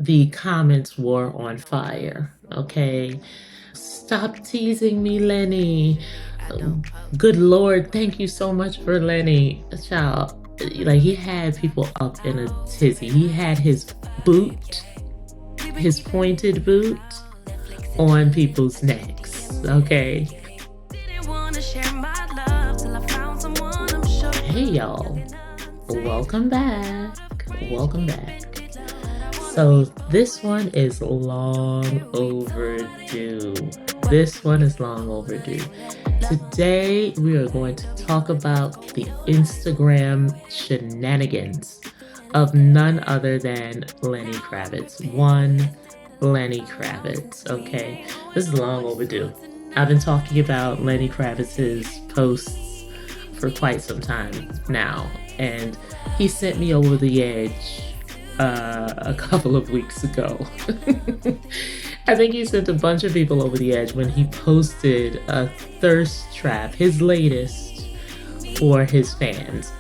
the comments were on fire, okay? Stop teasing me, Lenny. Good Lord, thank you so much for Lenny. Child, like he had people up in a tizzy. He had his boot, his pointed boot on people's necks, okay? Hey y'all, welcome back. Welcome back. So this one is long overdue. This one is long overdue. Today we are going to talk about the Instagram shenanigans of none other than Lenny Kravitz. One Lenny Kravitz, okay? This is long overdue. I've been talking about Lenny Kravitz's posts for quite some time now, and he sent me over the edge a couple of weeks ago. I think he sent a bunch of people over the edge when he posted a thirst trap, his latest, for his fans.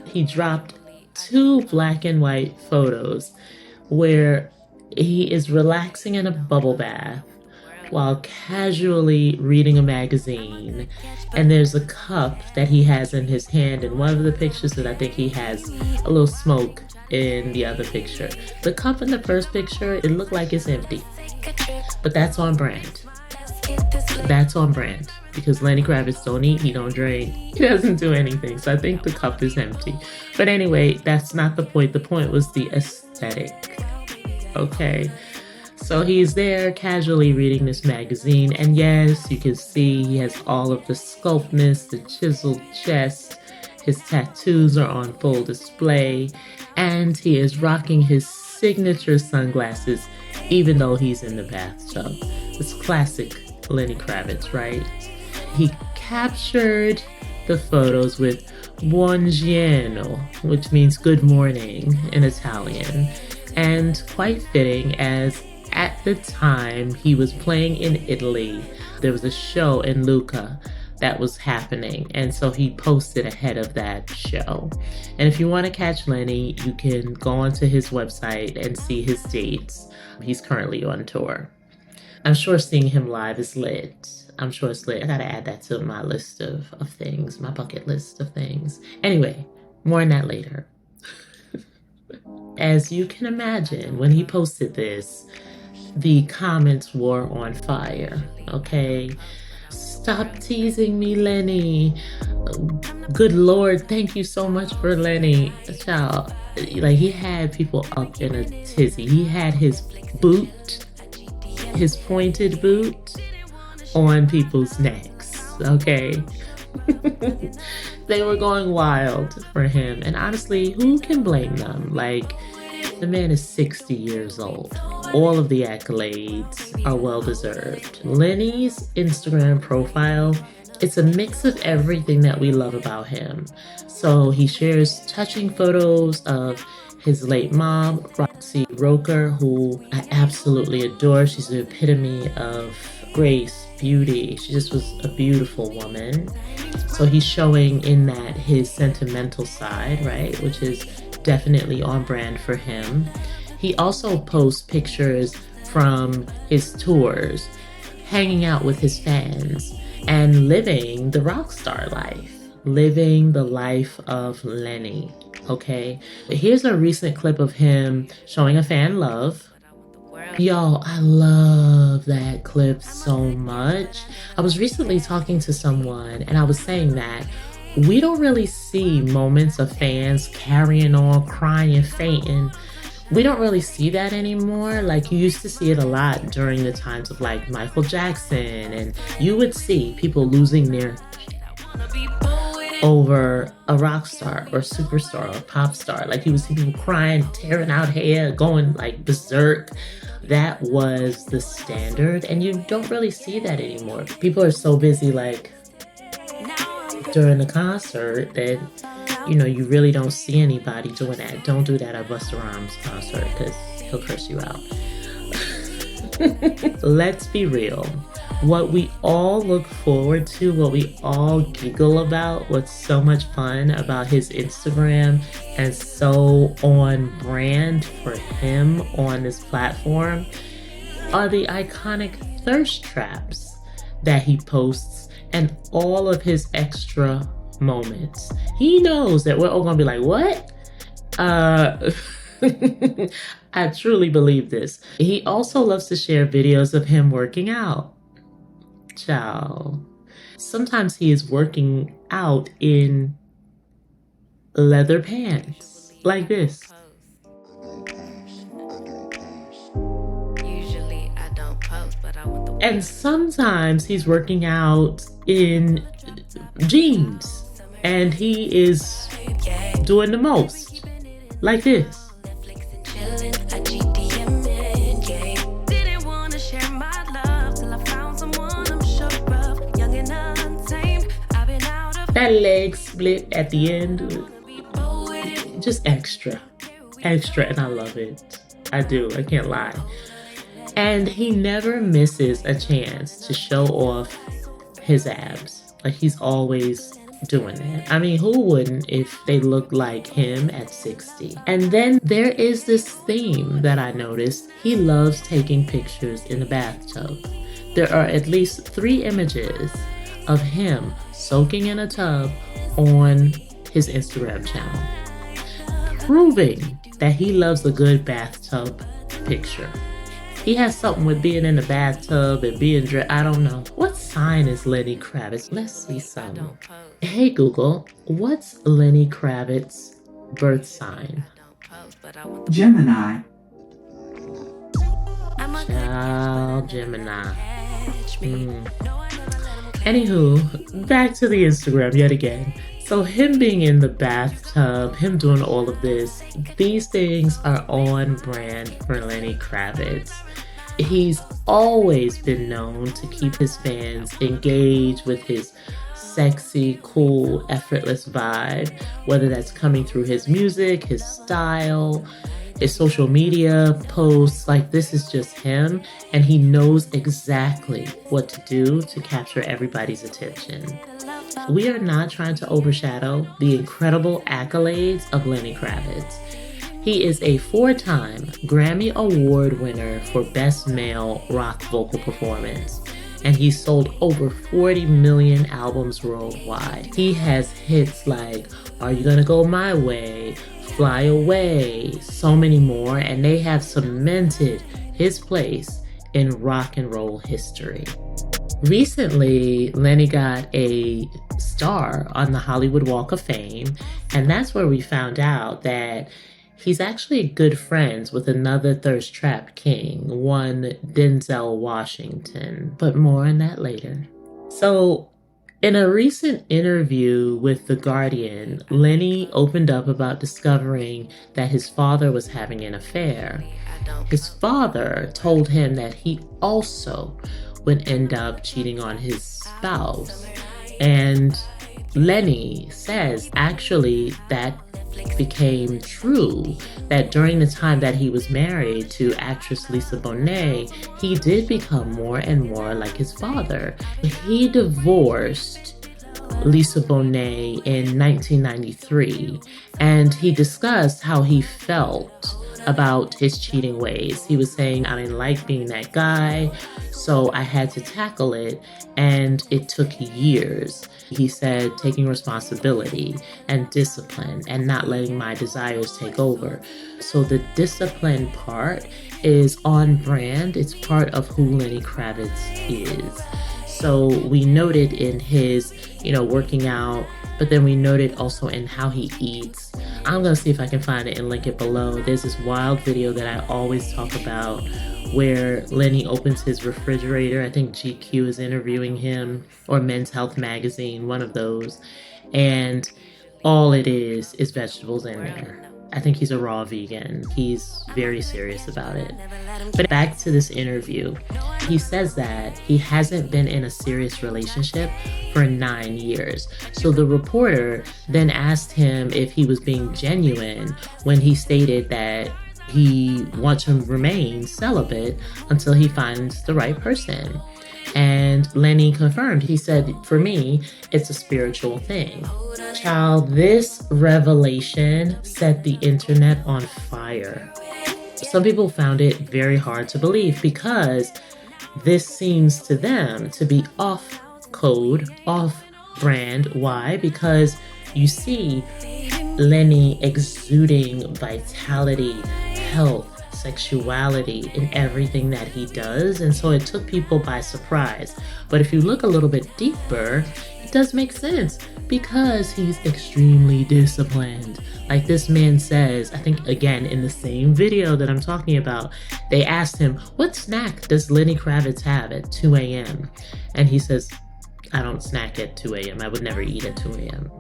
He dropped 2 black and white photos where he is relaxing in a bubble bath while casually reading a magazine, and there's a cup that he has in his hand in one of the pictures, that I think he has a little smoke in the other picture. The cup in the first picture, it looked like it's empty, but that's on brand. That's on brand because Lenny Kravitz don't eat, he don't drink, he doesn't do anything, so I think the cup is empty. But anyway, that's not the point. The point was the aesthetic, okay? So he's there casually reading this magazine, and yes, you can see he has all of the sculptness, the chiseled chest, his tattoos are on full display, and he is rocking his signature sunglasses even though he's in the bathtub. It's classic Lenny Kravitz, right? He captured the photos with buongiorno, which means good morning in Italian, and quite fitting as at the time he was playing in Italy. There was a show in Lucca that was happening, and so he posted ahead of that show. And if you want to catch Lenny, you can go onto his website and see his dates. He's currently on tour. I'm sure seeing him live is lit. I'm sure it's lit. I gotta add that to my list of things, my bucket list of things. Anyway, more on that later. As you can imagine, when he posted this, the comments were on fire, okay? Stop teasing me, Lenny. Good Lord, thank you so much for Lenny. Child, like he had people up in a tizzy. He had his boot, his pointed boot on people's necks, okay? They were going wild for him, and honestly, who can blame them? Like, the man is 60 years old. All of the accolades are well-deserved. Lenny's Instagram profile, it's a mix of everything that we love about him. So he shares touching photos of his late mom, Roxy Roker, who I absolutely adore. She's the epitome of grace, beauty. She just was a beautiful woman. So he's showing in that his sentimental side, right, which is definitely on brand for him. He also posts pictures from his tours, hanging out with his fans, and living the rock star life, living the life of Lenny, okay? Here's a recent clip of him showing a fan love. Y'all, I love that clip so much. I was recently talking to someone, and I was saying that we don't really see moments of fans carrying on, crying, fainting. We don't really see that anymore. Like, you used to see it a lot during the times of like Michael Jackson, and you would see people losing their over a rock star or superstar or pop star. Like, you would see people crying, tearing out hair, going like berserk. That was the standard, and you don't really see that anymore. People are so busy like during the concert that, you know, you really don't see anybody doing that. Don't do that at Busta Rhymes concert because he'll curse you out. Let's be real. What we all look forward to, what we all giggle about, what's so much fun about his Instagram and so on brand for him on this platform are the iconic thirst traps that he posts and all of his extra moments. He knows that we're all gonna be like, what? I truly believe this. He also loves to share videos of him working out. Ciao. Sometimes he is working out in leather pants like this. And sometimes he's working out in jeans and he is doing the most like this. That leg split at the end, just extra, and I love it. I do, I can't lie. And he never misses a chance to show off his abs. Like, he's always doing that. I mean, who wouldn't if they looked like him at 60? And then there is this theme that I noticed. He loves taking pictures in the bathtub. There are at least 3 images of him soaking in a tub on his Instagram channel, proving that he loves a good bathtub picture. He has something with being in the bathtub and being dressed. I don't know. What sign is Lenny Kravitz? Let's see something. Hey Google, what's Lenny Kravitz's birth sign? Gemini. Child Gemini. Anywho, back to the Instagram yet again. So him being in the bathtub, him doing all of this, these things are on brand for Lenny Kravitz. He's always been known to keep his fans engaged with his sexy, cool, effortless vibe, whether that's coming through his music, his style, his social media posts. Like, this is just him, and he knows exactly what to do to capture everybody's attention. We are not trying to overshadow the incredible accolades of Lenny Kravitz. He is a 4-time Grammy Award winner for Best Male Rock Vocal Performance, and he's sold over 40 million albums worldwide. He has hits like Are You Gonna Go My Way, Fly Away, so many more, and they have cemented his place in rock and roll history. Recently, Lenny got a star on the Hollywood Walk of Fame, and that's where we found out that he's actually good friends with another thirst trap king, one Denzel Washington, but more on that later. So, in a recent interview with The Guardian, Lenny opened up about discovering that his father was having an affair. His father told him that he also would end up cheating on his spouse. And Lenny says actually that became true, that during the time that he was married to actress Lisa Bonet, he did become more and more like his father. He divorced Lisa Bonet in 1993, and he discussed how he felt about his cheating ways. He was saying, I didn't like being that guy, so I had to tackle it, and it took years. He said taking responsibility and discipline and not letting my desires take over. So the discipline part is on brand. It's part of who Lenny Kravitz is. So we noted in his, working out, but then we noted also in how he eats. I'm going to see if I can find it and link it below. There's this wild video that I always talk about where Lenny opens his refrigerator. I think GQ is interviewing him, or Men's Health magazine, one of those. And all it is vegetables in there. I think he's a raw vegan. He's very serious about it. But back to this interview, he says that he hasn't been in a serious relationship for 9 years. So the reporter then asked him if he was being genuine when he stated that he wants to remain celibate until he finds the right person. And Lenny confirmed. He said, for me, it's a spiritual thing. Child, this revelation set the internet on fire. Some people found it very hard to believe because this seems to them to be off code, off brand. Why? Because you see Lenny exuding vitality, health, sexuality in everything that he does, and so it took people by surprise. But if you look a little bit deeper, it does make sense because he's extremely disciplined. Like this man says, I think again in the same video that I'm talking about, they asked him, what snack does Lenny Kravitz have at 2 a.m.? And he says, I don't snack at 2 a.m. I would never eat at 2 a.m.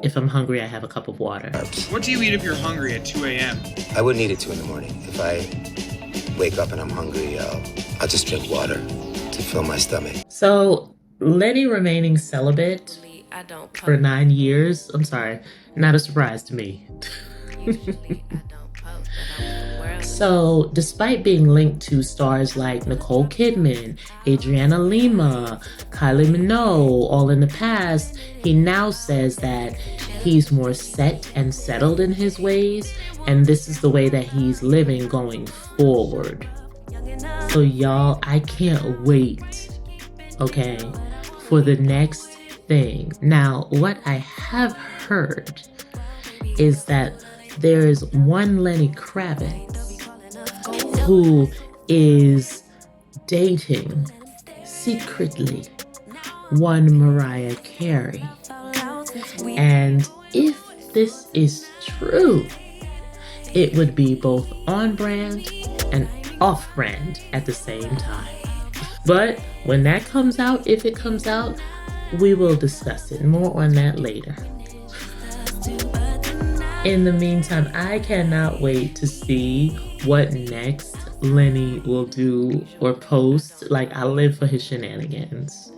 If I'm hungry, I have a cup of water. What do you eat if you're hungry at 2 a.m.? I wouldn't eat at 2 in the morning. If I wake up and I'm hungry, I'll just drink water to fill my stomach. So Lenny remaining celibate for 9 years, I'm sorry, not a surprise to me. So, despite being linked to stars like Nicole Kidman, Adriana Lima, Kylie Minogue, all in the past, he now says that he's more set and settled in his ways, and this is the way that he's living going forward. So, y'all, I can't wait, okay, for the next thing. Now, what I have heard is that there is one Lenny Kravitz who is dating secretly one Mariah Carey. And if this is true, it would be both on brand and off brand at the same time. But when that comes out, if it comes out, we will discuss it. More on that later. In the meantime, I cannot wait to see what next Lenny will do or post. Like, I live for his shenanigans.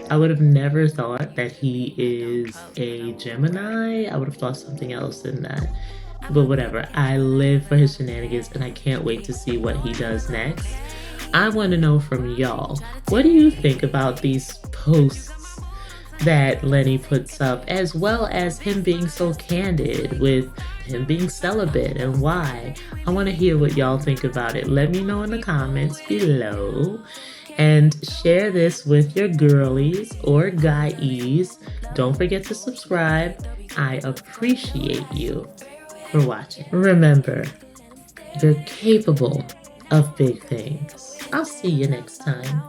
I would have never thought that he is a Gemini. I would have thought something else than that. But whatever, I live for his shenanigans and I can't wait to see what he does next. I want to know from y'all, what do you think about these posts that Lenny puts up, as well as him being so candid with him being celibate and why? I want to hear what y'all think about it. Let me know in the comments below and share this with your girlies or guys. Don't forget to subscribe. I appreciate you for watching. Remember, you're capable of big things. I'll see you next time.